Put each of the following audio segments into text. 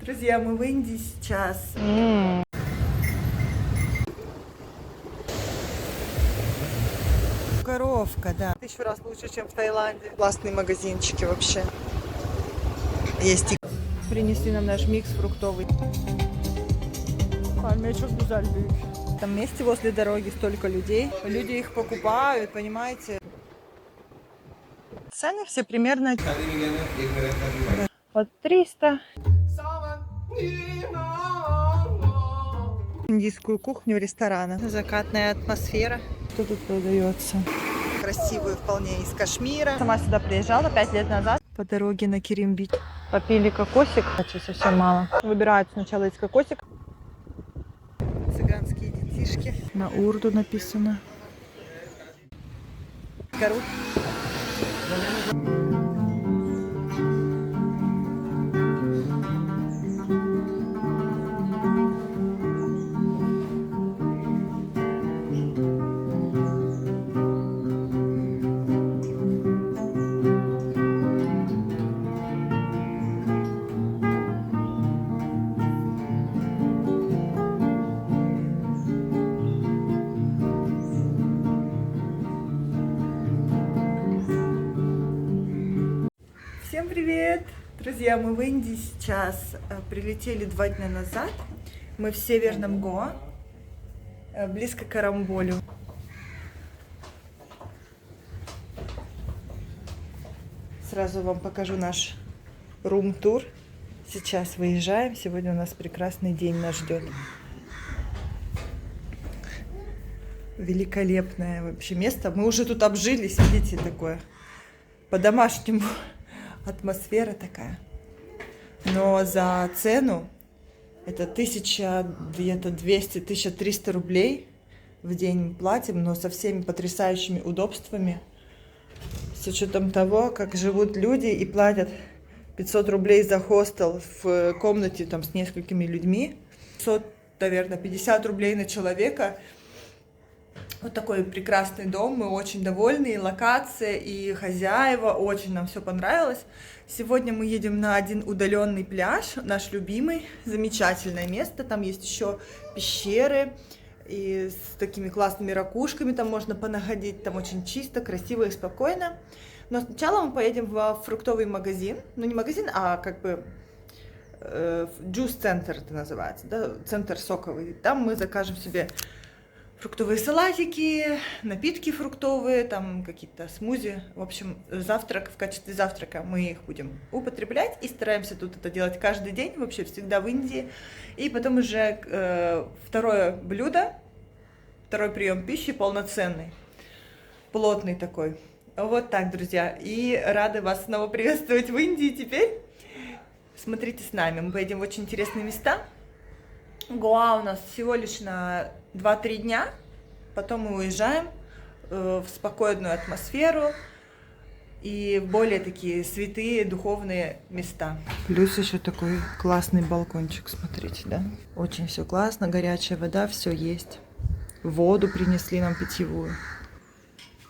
Друзья, мы в Индии сейчас. Коровка, да. 1000 раз лучше, чем в Таиланде. Классные магазинчики вообще. Есть и... Принесли нам наш микс фруктовый. В этом месте возле дороги столько людей. Люди их покупают, понимаете. Цены все примерно от 300. Индийскую кухню ресторана. Закатная атмосфера. Что тут продается? Красивую вполне из Кашмира. Сама сюда приезжала 5 лет назад. По дороге на Керимбич. Попили кокосик. Кстати, совсем мало. Выбирают сначала из кокосик. Цыганские детишки. На урду написано. Кору. Всем привет! Друзья, мы в Индии сейчас. Прилетели 2 дня назад. Мы в северном Гоа, близко к Арамболю. Сразу вам покажу наш рум-тур. Сейчас выезжаем. Сегодня у нас прекрасный день нас ждет. Великолепное вообще место. Мы уже тут обжились, видите, такое по-домашнему. Атмосфера такая. Но за цену это 1200-1300 рублей в день платим, но со всеми потрясающими удобствами. С учетом того, как живут люди и платят 500 рублей за хостел в комнате там с несколькими людьми. 500, наверное, 50 рублей на человека. Вот такой прекрасный дом, мы очень довольны, и локация, и хозяева, очень нам все понравилось. Сегодня мы едем на один удаленный пляж, наш любимый, замечательное место, там есть еще пещеры, и с такими классными ракушками, там можно понаходить, там очень чисто, красиво и спокойно. Но сначала мы поедем в фруктовый магазин, ну не магазин, а как бы джус-центр это называется, да? Центр соковый, там мы закажем себе фруктовые салатики, напитки фруктовые, там какие-то смузи. В общем, завтрак, в качестве завтрака мы их будем употреблять и стараемся тут это делать каждый день, вообще всегда в Индии. И потом уже второе блюдо, второй прием пищи полноценный, плотный такой. Вот так, друзья. И рады вас снова приветствовать в Индии теперь. Смотрите с нами, мы поедем в очень интересные места. Гоа у нас всего лишь на 2-3 дня, потом мы уезжаем в спокойную атмосферу и в более такие святые духовные места. Плюс еще такой классный балкончик, смотрите, да? Очень все классно, горячая вода, все есть. Воду принесли нам питьевую.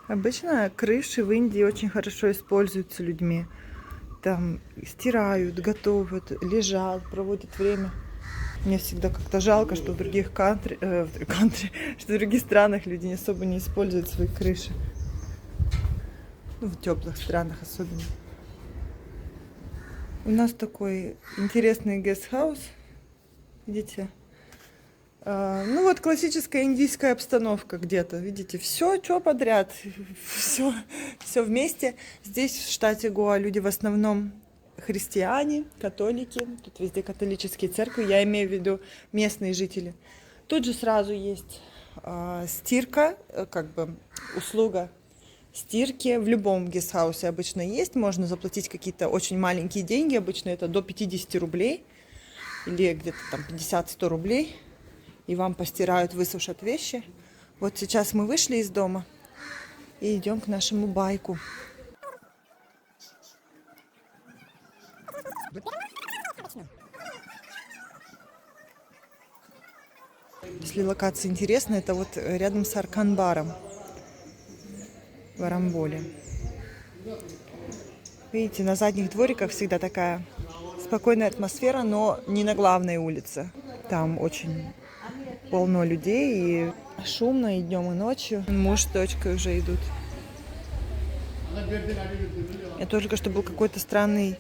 Обычно крыши в Индии очень хорошо используются людьми. Там стирают, готовят, лежат, проводят время. Мне всегда как-то жалко, что в других что в других странах люди особо не используют свои крыши. Ну, в теплых странах особенно. У нас такой интересный гестхаус. Видите? Ну вот классическая индийская обстановка где-то. Видите, все, что подряд. Все вместе. Здесь, в штате Гоа, люди в основном христиане, католики, тут везде католические церкви, я имею в виду местные жители. Тут же сразу есть стирка, как бы услуга стирки. В любом гестхаусе обычно есть, можно заплатить какие-то очень маленькие деньги, обычно это до 50 рублей или где-то там 50-100 рублей, и вам постирают, высушат вещи. Вот сейчас мы вышли из дома и идем к нашему байку. Если локация интересная, это вот рядом с Аркан-баром в Арамболе. Видите, на задних двориках всегда такая Спокойная атмосфера, но не на главной улице. Там очень полно людей и шумно и днем, и ночью. Муж с дочкой уже идут. Я только что был какой-то странный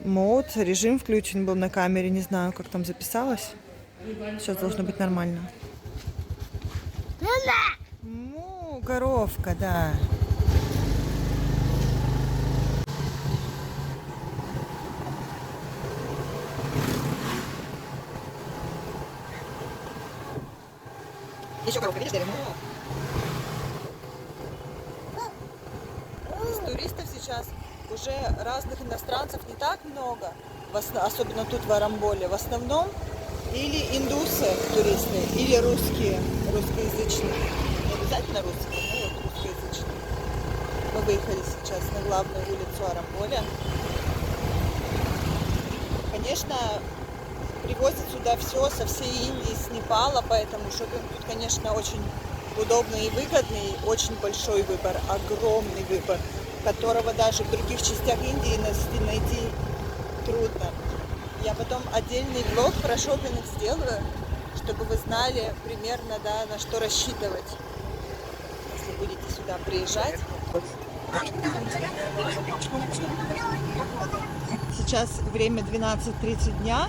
мод, режим включен был на камере, не знаю, как там записалось. Сейчас должно быть нормально. Ну, коровка, да. Еще коровка, видишь, из туристов сейчас уже разных иностранцев не так много, особенно тут в Арамболе. В основном или индусы туристы, или русские, русскоязычные. Не обязательно русские, но вот русскоязычные. Мы выехали сейчас на главную улицу Арамболя. Конечно, привозят сюда все со всей Индии, с Непала, поэтому шопинг тут, конечно, очень удобный и выгодный. Очень большой выбор, огромный выбор, которого даже в других частях Индии найти трудно. Я потом отдельный влог про шопинг сделаю, чтобы вы знали примерно, да, на что рассчитывать, если будете сюда приезжать. Сейчас время 12:30 дня.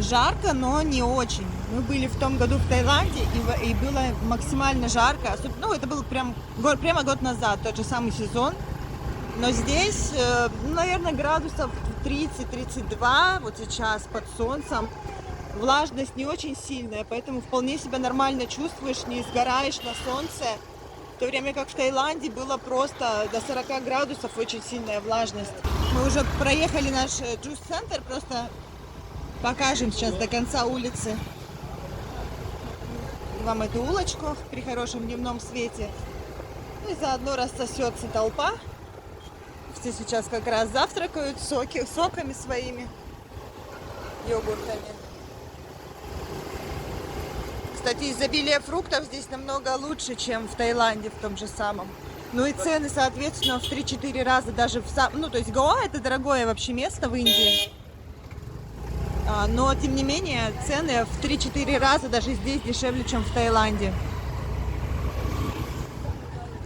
Жарко, но не очень. Мы были в том году в Таиланде, и было максимально жарко. Ну, это было прямо год назад, тот же самый сезон. Но здесь, наверное, градусов 30-32, вот сейчас под солнцем. Влажность не очень сильная, поэтому вполне себя нормально чувствуешь, не сгораешь на солнце. В то время как в Таиланде было просто до 40 градусов, очень сильная влажность. Мы уже проехали наш джус-центр, просто покажем сейчас до конца улицы вам эту улочку при хорошем дневном свете. Ну и заодно рассосется толпа. Все сейчас как раз завтракают соками своими, йогуртами. Кстати, изобилие фруктов здесь намного лучше, чем в Таиланде в том же самом. Ну и цены, соответственно, в 3-4 раза даже ну, то есть Гоа — это дорогое вообще место в Индии. Но, тем не менее, цены в 3-4 раза даже здесь дешевле, чем в Таиланде.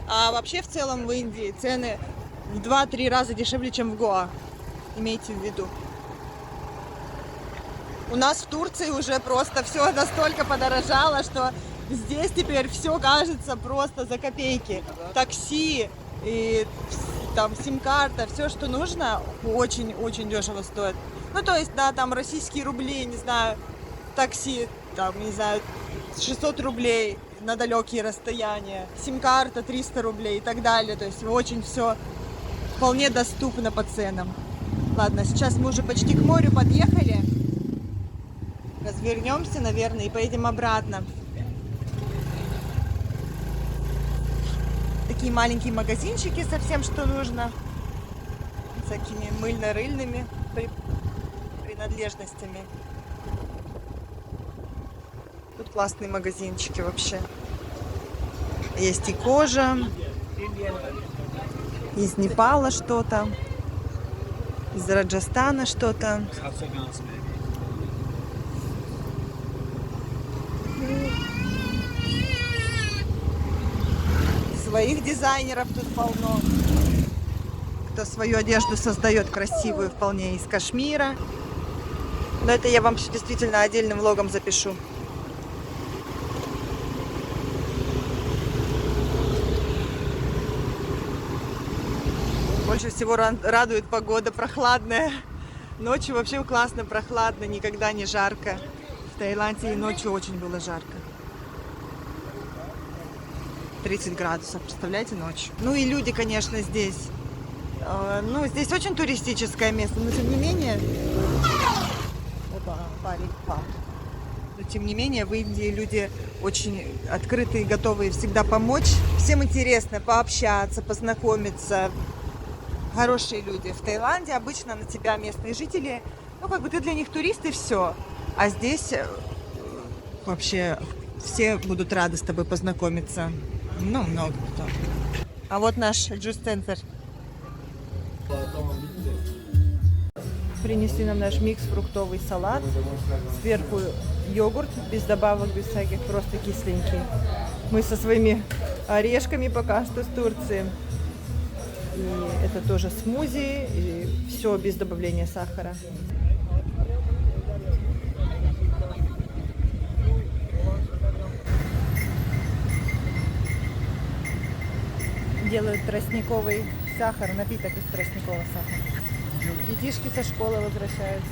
А вообще, в целом, в Индии цены в 2-3 раза дешевле, чем в Гоа. Имейте в виду. У нас в Турции уже просто все настолько подорожало, что здесь теперь все кажется просто за копейки. Такси и там сим-карта, все, что нужно, очень-очень дешево стоит. Ну, то есть, да, там российские рубли, не знаю, такси, там, не знаю, 600 рублей на далекие расстояния, сим-карта 300 рублей и так далее. То есть, очень все вполне доступно по ценам. Ладно, сейчас мы уже почти к морю подъехали. Развернемся, наверное, и поедем обратно. Такие маленькие магазинчики со всем, что нужно. С такими мыльно-рыльными принадлежностями. Тут классные магазинчики вообще. Есть и кожа. Из Непала что-то. Из Раджастана что-то. Своих дизайнеров тут полно. Кто свою одежду создает красивую вполне из кашмира. Но это я вам действительно отдельным влогом запишу. Больше всего радует погода прохладная. Ночью вообще классно прохладно, никогда не жарко. В Таиланде и ночью очень было жарко. 30 градусов, представляете, ночью. Ну и люди, конечно, здесь. Ну, здесь очень туристическое место, но тем не менее... Опа, парень пал. Но тем не менее, в Индии люди очень открытые, готовые всегда помочь. Всем интересно пообщаться, познакомиться. Хорошие люди. В Таиланде обычно на тебя местные жители, ну, как бы ты для них турист и все. А здесь вообще все будут рады с тобой познакомиться. Ну, много кто. А вот наш джус-центр. Принесли нам наш микс фруктовый салат. Сверху йогурт, без добавок, без всяких, просто кисленький. Мы со своими орешками пока что с Турции. И это тоже смузи, и все без добавления сахара. Делают тростниковый сахар, напиток из тростникового сахара. Детишки со школы возвращаются.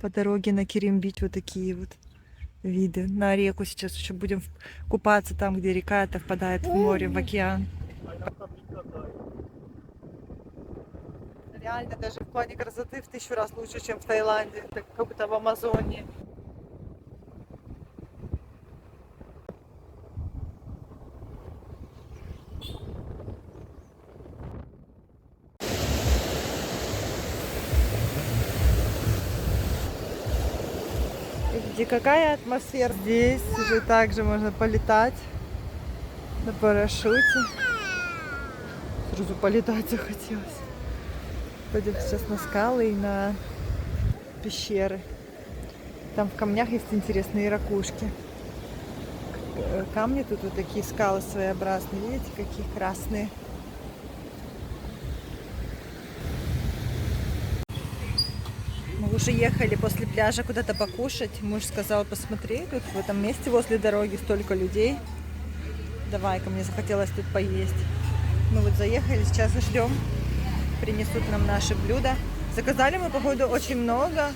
По дороге на Керимбич вот такие вот виды. На реку сейчас еще будем купаться там, где река это впадает в море, в океан. Реально даже в плане красоты в 1000 раз лучше, чем в Таиланде, как будто в Амазонии. Видите, какая атмосфера. Здесь уже также можно полетать на парашюте. Сразу полетать захотелось. Пойдем сейчас на скалы и на пещеры. Там в камнях есть интересные ракушки. Камни тут вот такие скалы своеобразные. Видите, какие красные. Мы уже ехали после пляжа куда-то покушать. Муж сказал, посмотри, тут в этом месте возле дороги столько людей. Давай-ка, мне захотелось тут поесть. Мы вот заехали, сейчас ждем. Принесут нам наши блюда. Заказали мы, походу, очень много.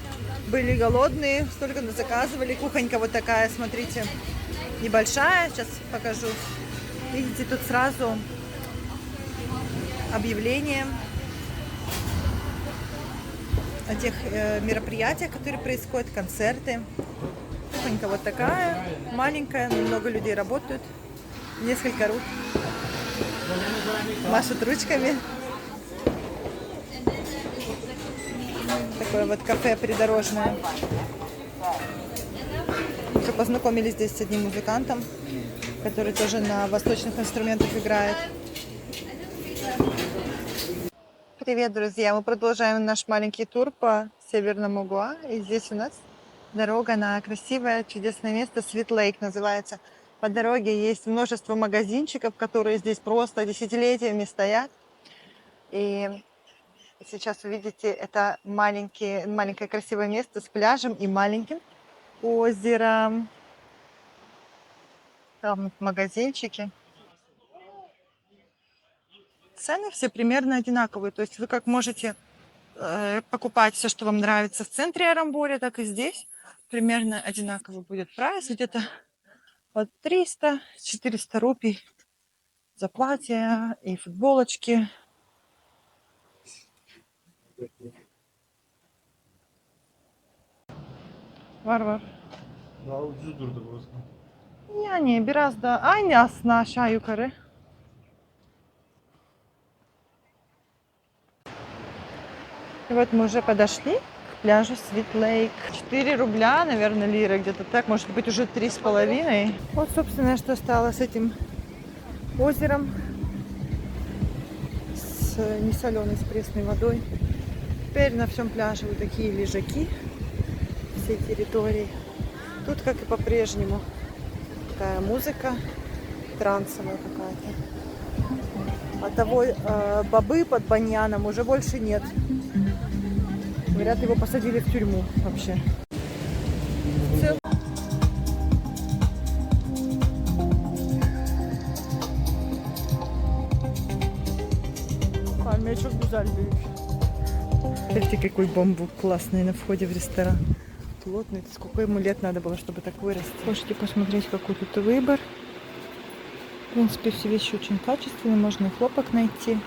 Были голодные, столько нас заказывали. Кухонька вот такая, смотрите, небольшая. Сейчас покажу. Видите, тут сразу объявление о тех мероприятиях, которые происходят, концерты. Кухонька вот такая, маленькая, много людей работают. Несколько рук машут ручками. Такое вот кафе придорожное. Уже познакомились здесь с одним музыкантом, который тоже на восточных инструментах играет. Привет, друзья! Мы продолжаем наш маленький тур по Северному Гоа. И здесь у нас дорога на красивое, чудесное место. Свит Лейк называется. По дороге есть множество магазинчиков, которые здесь просто десятилетиями стоят. И сейчас вы видите, это маленькое красивое место с пляжем и маленьким озером. Там магазинчики. Цены все примерно одинаковые. То есть вы как можете покупать все, что вам нравится в центре Арамборе, так и здесь. Примерно одинаковый будет прайс. Где-то от 300-400 рупий за платья и футболочки. Var. Daha ucuz durdu burası. Yani biraz da aynı aslında aşağı yukarı. И вот мы уже подошли к пляжу Свит Лейк. 4 рубля, наверное, лиры, где-то так, может быть уже 3,5. Вот, собственно, что стало с этим озером. С несоленой, с пресной водой. Теперь на всем пляже вот такие лежаки всей территории. Тут, как и по-прежнему, такая музыка трансовая какая-то. А того бобы под баньяном уже больше нет. Говорят, его посадили в тюрьму вообще. Çok güzel büyük. Смотрите, какой бамбук классный на входе в ресторан. Плотный. Сколько ему лет надо было, чтобы так вырасти. Можете посмотреть, какой тут выбор. В принципе, все вещи очень качественные. Можно и хлопок найти.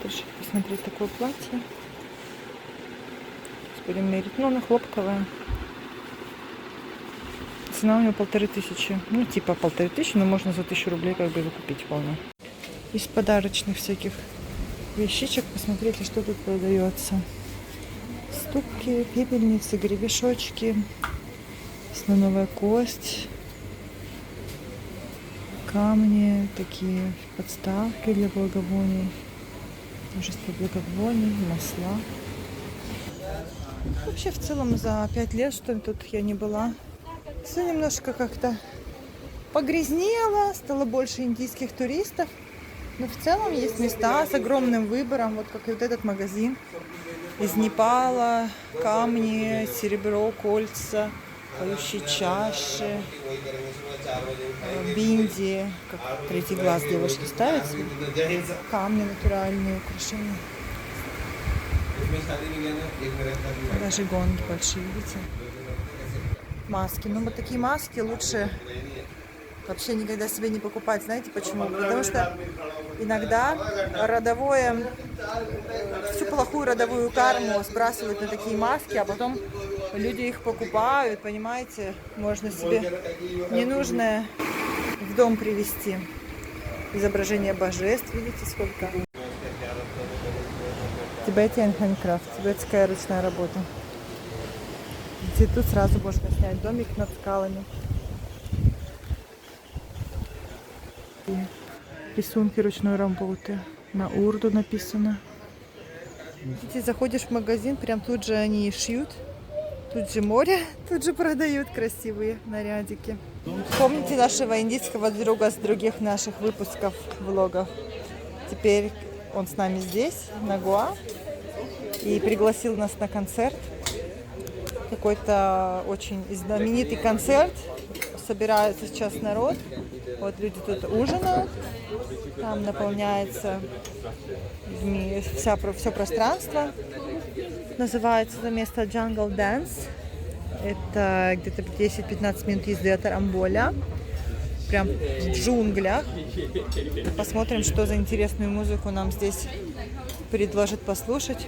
Тоже посмотреть такое платье. будем мерить. Ну, она хлопковая. Цена у него 1500. Ну, типа 1500, но можно за 1000 рублей как бы его купить вполне. Из подарочных всяких вещичек посмотрите, что тут продается. Ступки, пепельницы, гребешочки, слоновая кость, камни, такие подставки для благовоний, множество благовоний, масла. Вообще, в целом, за 5 лет, что ли, тут я не была, все немножко как-то погрязнело, стало больше индийских туристов. Но в целом есть места с огромным выбором, вот как и вот этот магазин. Из Непала, камни, серебро, кольца, поющие чаши, бинди, как третий глаз девушки ставят, камни натуральные, украшения. Даже гонги большие, видите? Маски. Ну вот такие маски лучше вообще никогда себе не покупать. Знаете почему? Потому что иногда всю плохую родовую карму сбрасывают на такие маски, а потом люди их покупают, понимаете? Можно себе ненужное в дом привезти. Изображение божеств, видите, сколько? Tibetan handcraft, тибетская ручная работа. И тут сразу можно снять домик над скалами. Рисунки ручной работы. На урду написано. Видите, заходишь в магазин, прям тут же они шьют. Тут же море, тут же продают красивые нарядики. Помните нашего индийского друга с других наших выпусков влогов? Теперь он с нами здесь, на Гоа. И пригласил нас на концерт. Какой-то очень знаменитый концерт. Собирается сейчас народ. Вот люди тут ужинают. Там наполняется все пространство. Называется это место Jungle Dance. Это где-то 10-15 минут езды от Рамболя. Прям в джунглях. Посмотрим, что за интересную музыку нам здесь предложат послушать.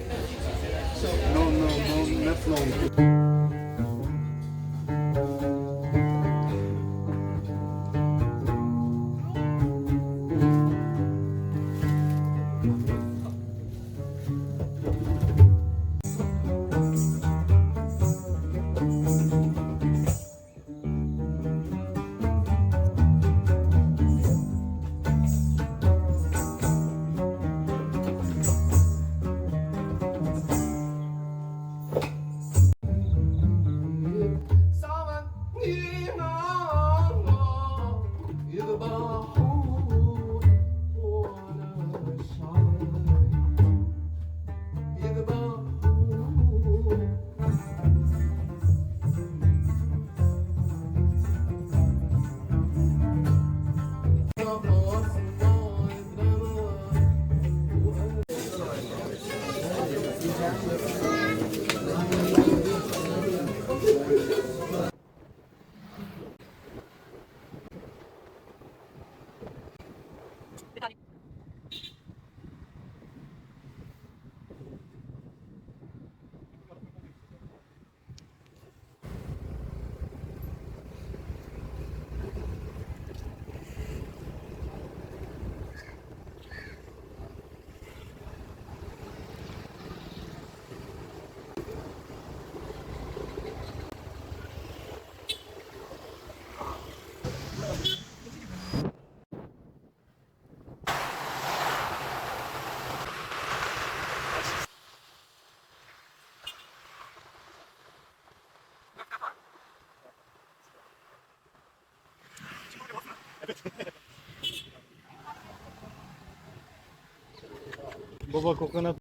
Боба коконат.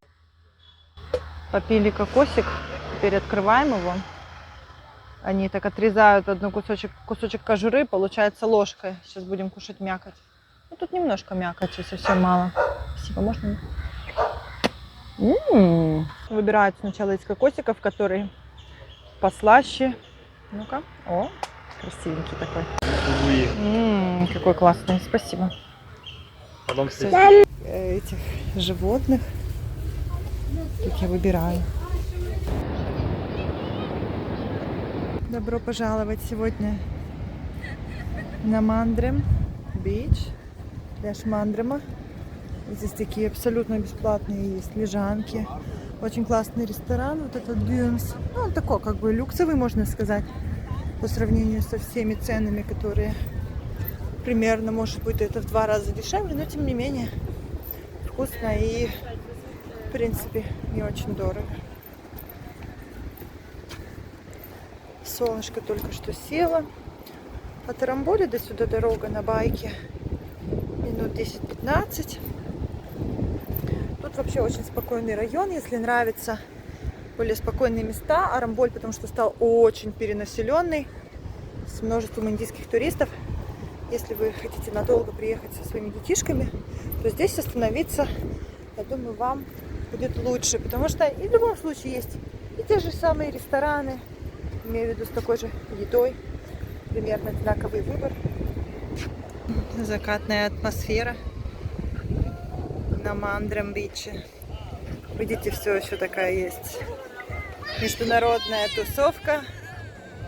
Попили кокосик, теперь открываем его. Они так отрезают один кусочек кожуры, получается ложкой. Сейчас будем кушать мякоть. Ну, тут немножко мякоти, совсем мало. Спасибо, можно? Выбирают сначала из кокосиков, который послаще. Ну-ка. О, красивенький такой. Какой классный. Спасибо. Потом Этих животных. Тут я выбираю. Добро пожаловать сегодня на Мандрем Бич, пляж Мандрема. Здесь такие абсолютно бесплатные есть лежанки. Очень классный ресторан, вот этот Дюнс. Ну, он такой, как бы люксовый, можно сказать, по сравнению со всеми ценами, которые примерно, может быть, это в 2 раза дешевле, но тем не менее вкусно и, в принципе, не очень дорого. Солнышко только что село. От Арамболя до сюда дорога на байке минут 10-15. Тут вообще очень спокойный район, если нравятся более спокойные места. Арамболь, потому что стал очень перенаселенный, с множеством индийских туристов. Если вы хотите надолго приехать со своими детишками, то здесь остановиться, я думаю, вам будет лучше, потому что и в любом случае есть и те же самые рестораны, имею в виду с такой же едой, примерно одинаковый выбор. Закатная атмосфера на Мандрем-биче. Видите, все еще такая есть международная тусовка.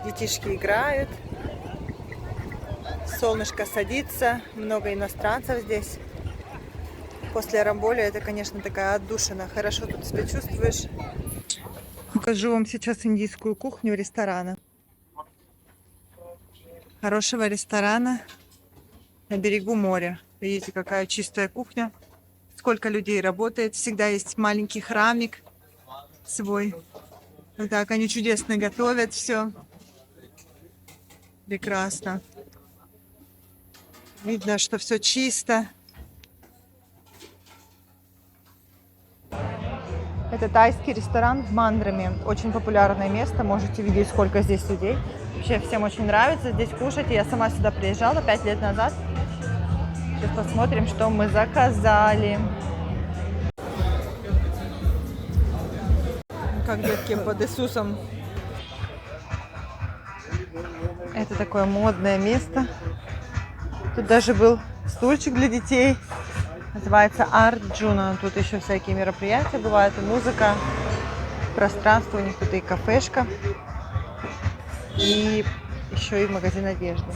Детишки играют. Солнышко садится. Много иностранцев здесь. После Арамболя это, конечно, такая отдушина. Хорошо тут себя чувствуешь. Покажу вам сейчас индийскую кухню ресторана. Хорошего ресторана на берегу моря. Видите, какая чистая кухня. Сколько людей работает. Всегда есть маленький храмик свой. Вот так они чудесно готовят все. Прекрасно. Видно, что все чисто. Это тайский ресторан в Мандреме. Очень популярное место. Можете видеть, сколько здесь людей. Вообще всем очень нравится здесь кушать. Я сама сюда приезжала 5 лет назад. Сейчас посмотрим, что мы заказали. Как детки под Иисусом. Это такое модное место. Тут даже был стульчик для детей. Называется Арджуна. Тут еще всякие мероприятия бывают, и музыка. Пространство у них тут и кафешка. И еще и магазин одежды.